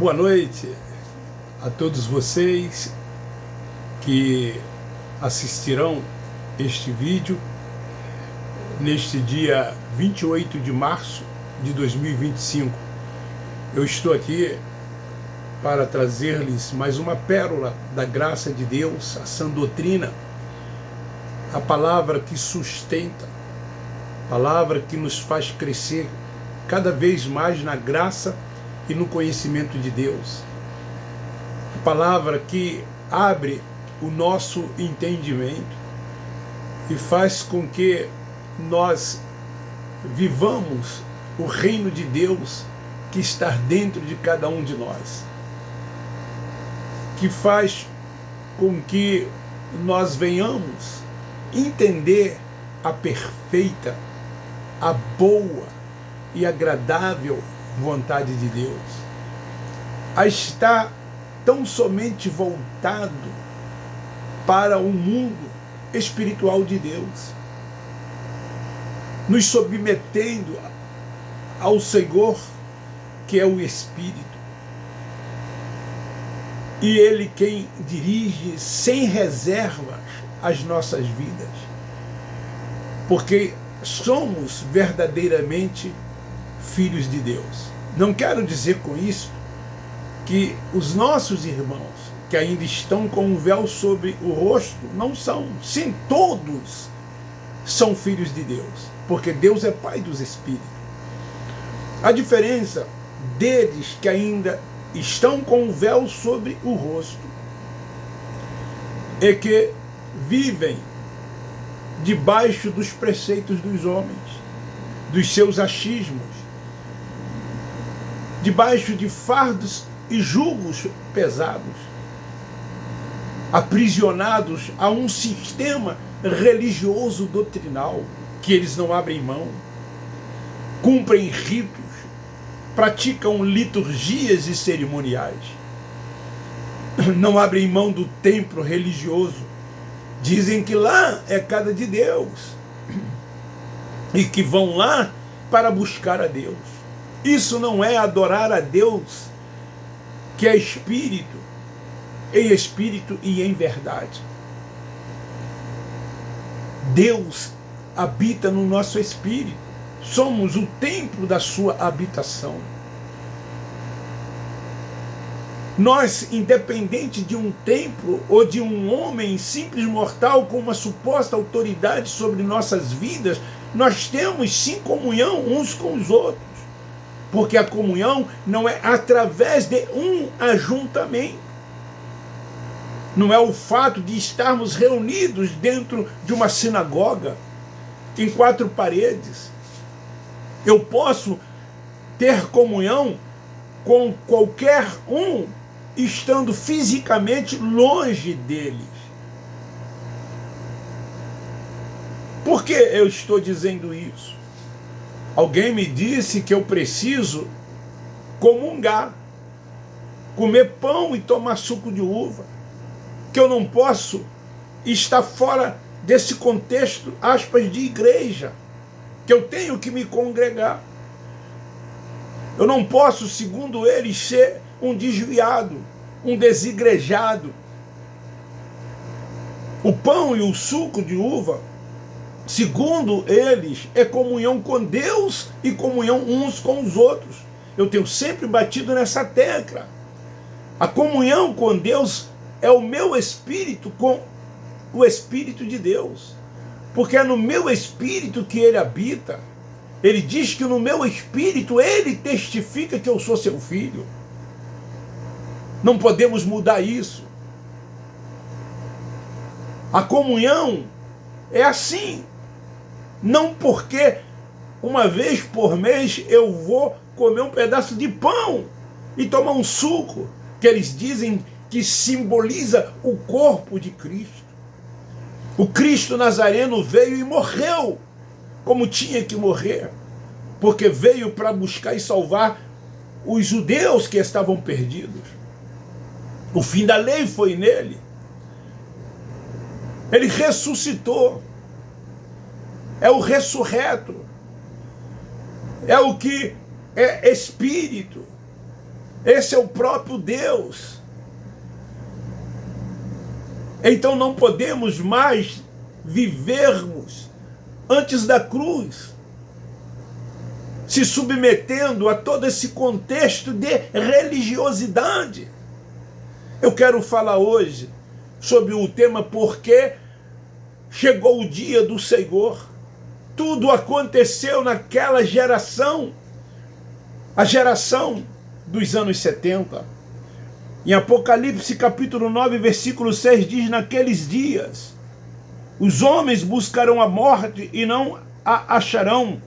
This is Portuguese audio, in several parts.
Boa noite a todos vocês que assistirão este vídeo neste dia 28 de março de 2025. Eu estou aqui para trazer-lhes mais uma pérola da graça de Deus, a sã doutrina, a palavra que sustenta, a palavra que nos faz crescer cada vez mais na graça e no conhecimento de Deus. A palavra que abre o nosso entendimento e faz com que nós vivamos o reino de Deus que está dentro de cada um de nós, que faz com que nós venhamos entender a perfeita, a boa e agradável vontade de Deus, a estar tão somente voltado para o mundo espiritual de Deus, nos submetendo ao Senhor, que é o Espírito, e Ele quem dirige sem reservas as nossas vidas, porque somos verdadeiramente filhos de Deus. Não quero dizer com isso que os nossos irmãos que ainda estão com um véu sobre o rosto não são. Sim, todos são filhos de Deus, porque Deus é Pai dos Espíritos. A diferença deles que ainda estão com um véu sobre o rosto é que vivem debaixo dos preceitos dos homens, dos seus achismos, debaixo de fardos e julgos pesados, aprisionados a um sistema religioso doutrinal que eles não abrem mão, cumprem ritos, praticam liturgias e cerimoniais, não abrem mão do templo religioso, dizem que lá é casa de Deus e que vão lá para buscar a Deus. Isso não é adorar a Deus, que é espírito e em verdade. Deus habita no nosso espírito. Somos o templo da sua habitação. Nós, independente de um templo ou de um homem simples mortal com uma suposta autoridade sobre nossas vidas, nós temos sim comunhão uns com os outros. Porque a comunhão não é através de um ajuntamento. Não é o fato de estarmos reunidos dentro de uma sinagoga, em quatro paredes. Eu posso ter comunhão com qualquer um, estando fisicamente longe deles. Por que eu estou dizendo isso? Alguém me disse que eu preciso comungar, comer pão e tomar suco de uva, que eu não posso estar fora desse contexto, aspas, de igreja, que eu tenho que me congregar. Eu não posso, segundo eles, ser um desviado, um desigrejado. O pão e o suco de uva, segundo eles, é comunhão com Deus e comunhão uns com os outros. Eu tenho sempre batido nessa tecla. A comunhão com Deus é o meu espírito com o Espírito de Deus. Porque é no meu espírito que Ele habita. Ele diz que no meu espírito Ele testifica que eu sou seu filho. Não podemos mudar isso. A comunhão é assim. Não porque uma vez por mês eu vou comer um pedaço de pão e tomar um suco, que eles dizem que simboliza o corpo de Cristo. O Cristo Nazareno veio e morreu como tinha que morrer, porque veio para buscar e salvar os judeus que estavam perdidos. O fim da lei foi nele. Ele ressuscitou. É o ressurreto. É o que é espírito. Esse é o próprio Deus. Então não podemos mais vivermos antes da cruz, se submetendo a todo esse contexto de religiosidade. Eu quero falar hoje sobre o tema porque chegou o dia do Senhor. Tudo aconteceu naquela geração, a geração dos anos 70. Em Apocalipse capítulo 9, versículo 6 diz: naqueles dias os homens buscarão a morte e não a acharão.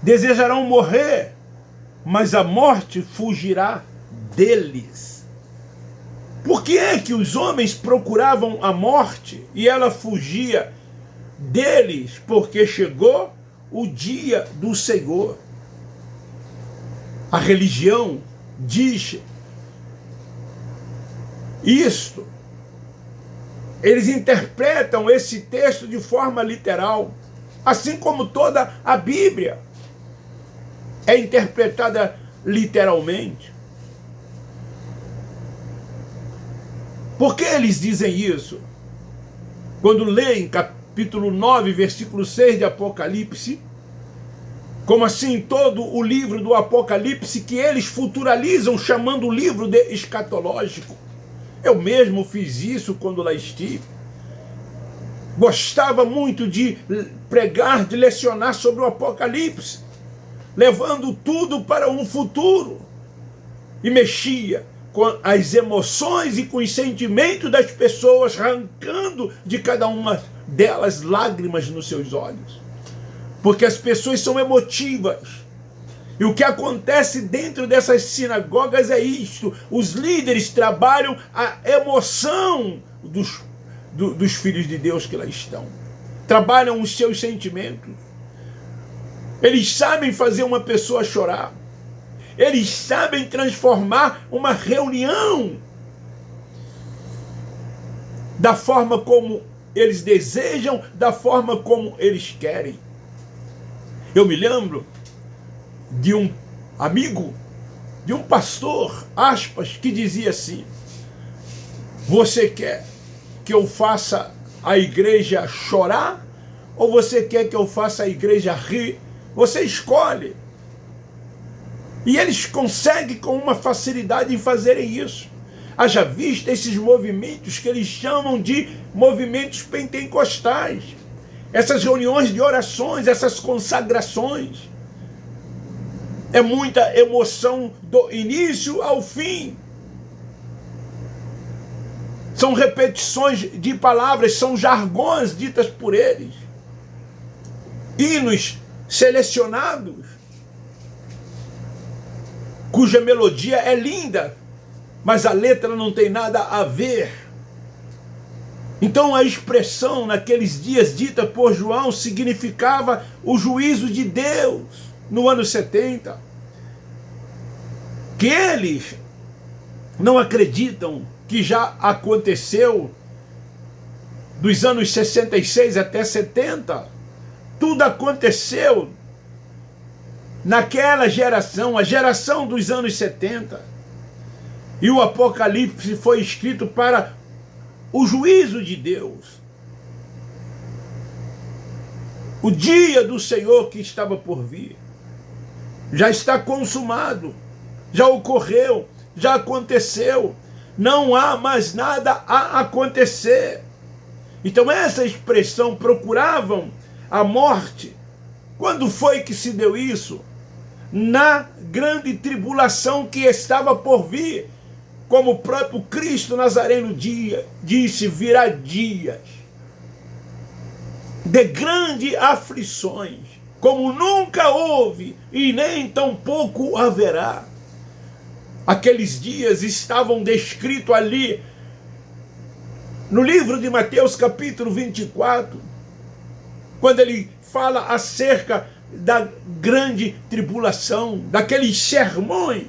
Desejarão morrer, mas a morte fugirá deles. Por que é que os homens procuravam a morte e ela fugia deles? Porque chegou o dia do Senhor. A religião diz isto. Eles interpretam esse texto de forma literal, assim como toda a Bíblia é interpretada literalmente. Por que eles dizem isso? Quando leem capítulo 9, versículo 6 de Apocalipse, como assim todo o livro do Apocalipse que eles futuralizam chamando o livro de escatológico. Eu mesmo fiz isso quando lá estive. Gostava muito de pregar, de lecionar sobre o Apocalipse, levando tudo para um futuro. E mexia com as emoções e com os sentimentos das pessoas, arrancando de cada uma delas lágrimas nos seus olhos. Porque as pessoas são emotivas. E o que acontece dentro dessas sinagogas é isto: os líderes trabalham a emoção dos filhos de Deus que lá estão. Trabalham os seus sentimentos. Eles sabem fazer uma pessoa chorar. Eles sabem transformar uma reunião da forma como eles desejam, da forma como eles querem. Eu me lembro de um amigo, de um pastor, aspas, que dizia assim: você quer que eu faça a igreja chorar ou você quer que eu faça a igreja rir? Você escolhe. E eles conseguem com uma facilidade em fazerem isso. Haja vista esses movimentos que eles chamam de movimentos pentecostais. Essas reuniões de orações, essas consagrações. É muita emoção do início ao fim. São repetições de palavras, são jargões ditas por eles. Hinos selecionados, cuja melodia é linda, mas a letra não tem nada a ver. Então a expressão naqueles dias dita por João significava o juízo de Deus no ano 70. Que eles não acreditam que já aconteceu dos anos 66 até 70. Tudo aconteceu naquela geração, a geração dos anos 70. E o Apocalipse foi escrito para o juízo de Deus. O dia do Senhor que estava por vir. Já está consumado. Já ocorreu. Já aconteceu. Não há mais nada a acontecer. Então essa expressão, procuravam a morte. Quando foi que se deu isso? Na grande tribulação que estava por vir. Como o próprio Cristo Nazareno disse, virá dias de grandes aflições, como nunca houve e nem tampouco haverá. Aqueles dias estavam descritos ali no livro de Mateus capítulo 24, quando ele fala acerca da grande tribulação, daqueles sermões,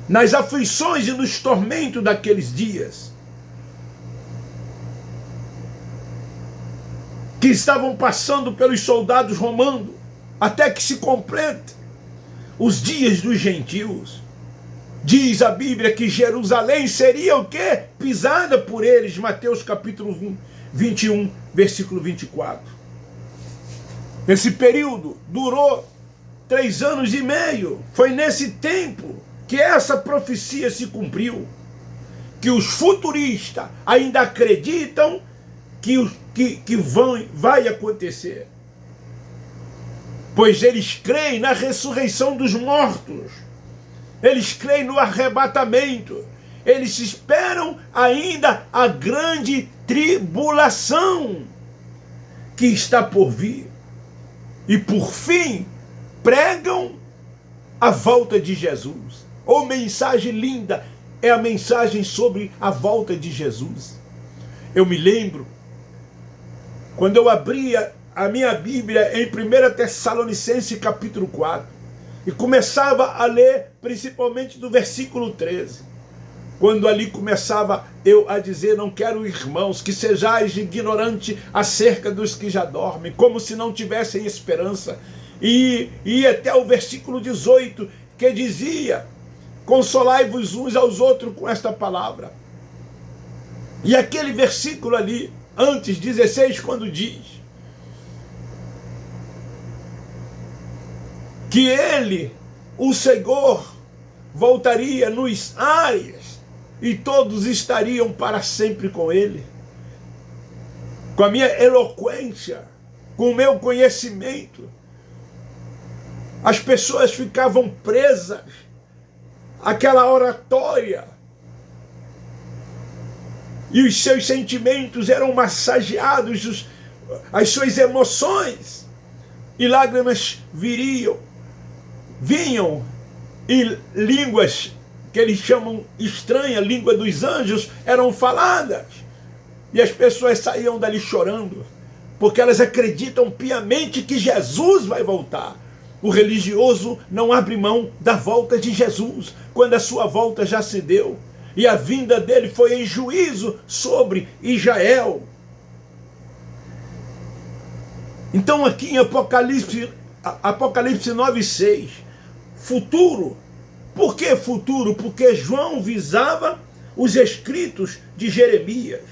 nas aflições e nos tormentos daqueles dias, que estavam passando pelos soldados romanos, até que se complete os dias dos gentios. Diz a Bíblia que Jerusalém seria o quê? Pisada por eles. Mateus capítulo 21, versículo 24. Esse período durou 3 anos e meio. Foi nesse tempo que essa profecia se cumpriu. Que os futuristas ainda acreditam que vai acontecer. Pois eles creem na ressurreição dos mortos. Eles creem no arrebatamento. Eles esperam ainda a grande tribulação que está por vir. E por fim, pregam a volta de Jesus. Oh, mensagem linda! É a mensagem sobre a volta de Jesus. Eu me lembro, quando eu abria a minha Bíblia em 1 Tessalonicenses capítulo 4, e começava a ler principalmente do versículo 13, quando ali começava eu a dizer: não quero, irmãos, que sejais ignorantes acerca dos que já dormem, como se não tivessem esperança. E até o versículo 18, que dizia: consolai-vos uns aos outros com esta palavra. E aquele versículo ali, antes, 16, quando diz que ele, o Senhor, voltaria nos ares e todos estariam para sempre com ele. Com a minha eloquência, com o meu conhecimento, as pessoas ficavam presas àquela oratória e os seus sentimentos eram massageados, as suas emoções, e lágrimas vinham, e línguas que eles chamam estranha, língua dos anjos, eram faladas, e as pessoas saíam dali chorando, porque elas acreditam piamente que Jesus vai voltar. O religioso não abre mão da volta de Jesus, quando a sua volta já se deu, e a vinda dele foi em juízo sobre Israel. Então aqui em Apocalipse 9:6, futuro. Por que futuro? Porque João visava os escritos de Jeremias.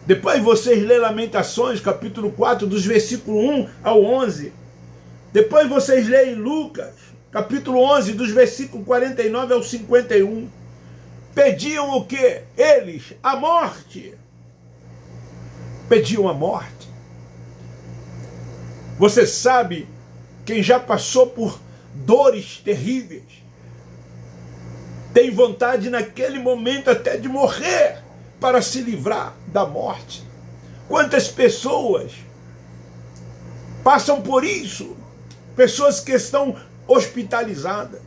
Depois vocês lêem Lamentações, capítulo 4, dos versículos 1 ao 11. Depois vocês leem Lucas, capítulo 11, dos versículos 49 ao 51. Pediam o quê? Eles, a morte. Pediam a morte. Você sabe, quem já passou por dores terríveis, tem vontade naquele momento até de morrer para se livrar da morte. Quantas pessoas passam por isso? Pessoas que estão hospitalizadas,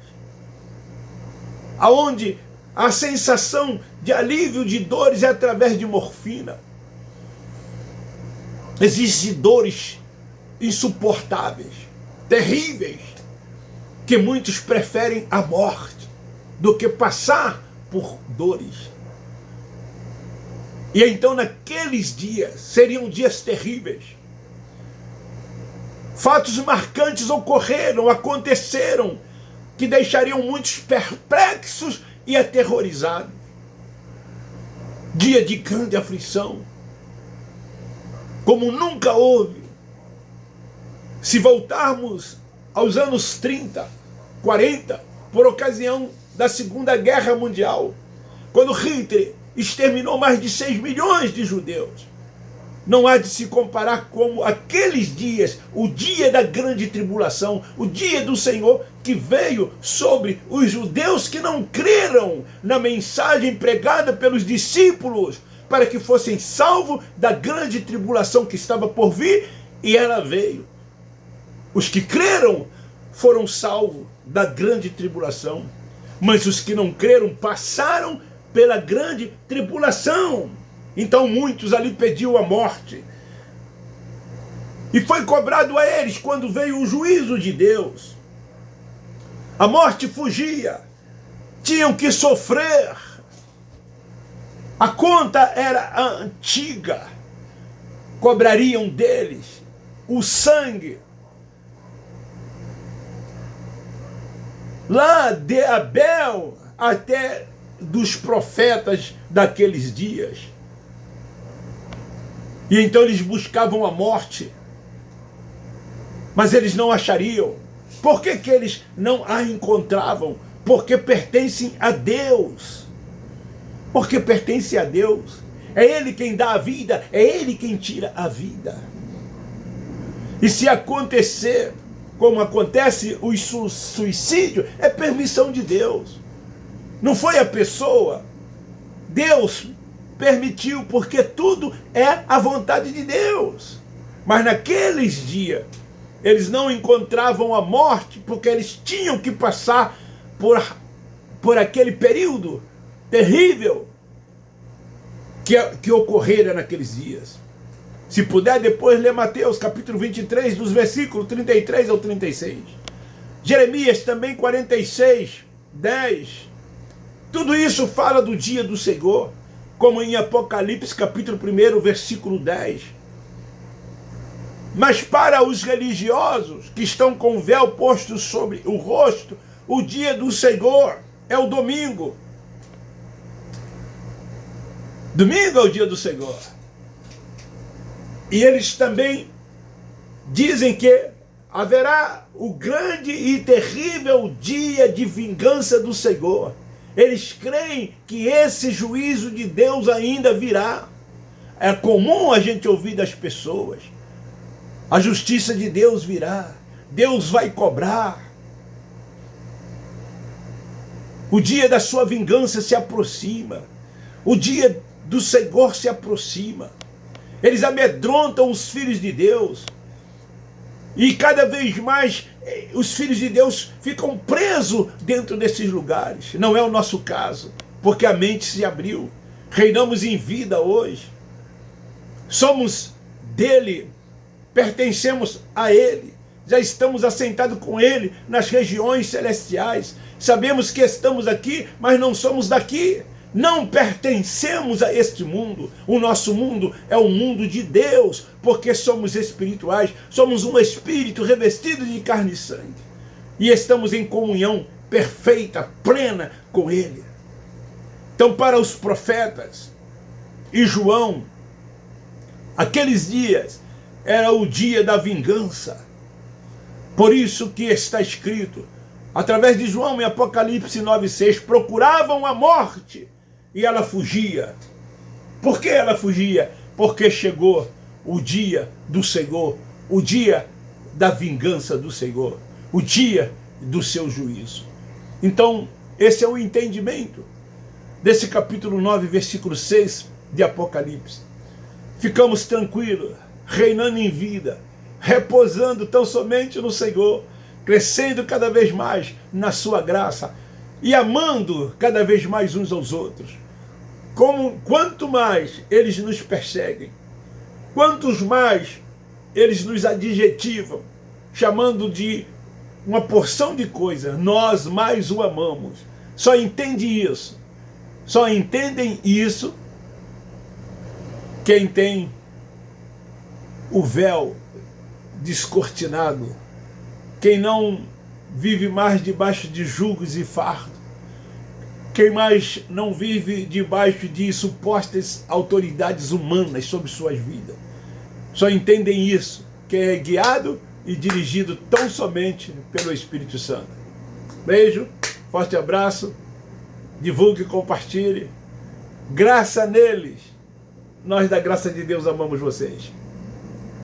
aonde a sensação de alívio de dores é através de morfina. Existem dores insuportáveis, terríveis, que muitos preferem a morte do que passar por dores. E então naqueles dias seriam dias terríveis. Fatos marcantes aconteceram, que deixariam muitos perplexos e aterrorizados. Dia de grande aflição, como nunca houve. Se voltarmos aos anos 30, 40, por ocasião da Segunda Guerra Mundial, quando Hitler exterminou mais de 6 milhões de judeus, não há de se comparar como aqueles dias, o dia da grande tribulação, o dia do Senhor que veio sobre os judeus que não creram na mensagem pregada pelos discípulos para que fossem salvos da grande tribulação que estava por vir, e ela veio. Os que creram foram salvos da grande tribulação, mas os que não creram passaram pela grande tribulação. Então muitos ali pediam a morte. E foi cobrado a eles quando veio o juízo de Deus. A morte fugia. Tinham que sofrer. A conta era a antiga. Cobrariam deles o sangue lá de Abel até dos profetas daqueles dias. E então eles buscavam a morte, mas eles não achariam. Por que que eles não a encontravam? Porque pertencem a Deus. Porque pertence a Deus. É Ele quem dá a vida, é Ele quem tira a vida. E se acontecer, como acontece o suicídio, é permissão de Deus. Não foi a pessoa. Deus permitiu, porque tudo é a vontade de Deus. Mas naqueles dias, eles não encontravam a morte, porque eles tinham que passar por aquele período terrível que ocorrera naqueles dias. Se puder, depois lê Mateus, capítulo 23, dos versículos 33 ao 36. Jeremias também 46, 10. Tudo isso fala do dia do Senhor, como em Apocalipse, capítulo 1, versículo 10. Mas para os religiosos que estão com o véu posto sobre o rosto, o dia do Senhor é o domingo. Domingo é o dia do Senhor. E eles também dizem que haverá o grande e terrível dia de vingança do Senhor. Eles creem que esse juízo de Deus ainda virá. É comum a gente ouvir das pessoas: a justiça de Deus virá, Deus vai cobrar. O dia da sua vingança se aproxima, o dia do Senhor se aproxima. Eles amedrontam os filhos de Deus, e cada vez mais os filhos de Deus ficam presos dentro desses lugares. Não é o nosso caso, porque a mente se abriu. Reinamos em vida hoje, somos dele, pertencemos a ele, já estamos assentados com ele nas regiões celestiais. Sabemos que estamos aqui, mas não somos daqui. Não pertencemos a este mundo. O nosso mundo é o mundo de Deus, porque somos espirituais, somos um espírito revestido de carne e sangue, e estamos em comunhão perfeita, plena com ele. Então, para os profetas e João, aqueles dias era o dia da vingança. Por isso que está escrito, através de João em Apocalipse 9:6, procuravam a morte e ela fugia. Por que ela fugia? Porque chegou o dia do Senhor, o dia da vingança do Senhor, o dia do seu juízo. Então, esse é o entendimento desse capítulo 9, versículo 6 de Apocalipse. Ficamos tranquilos, reinando em vida, repousando tão somente no Senhor, crescendo cada vez mais na sua graça e amando cada vez mais uns aos outros. Quanto mais eles nos perseguem, quantos mais eles nos adjetivam, chamando de uma porção de coisas, nós mais o amamos. Só entendem isso quem tem o véu descortinado, quem não vive mais debaixo de julgos e fardos, quem mais não vive debaixo de supostas autoridades humanas sobre suas vidas. Só entendem isso quem é guiado e dirigido tão somente pelo Espírito Santo. Beijo, forte abraço, divulgue e compartilhe. Graça neles. Nós da graça de Deus amamos vocês.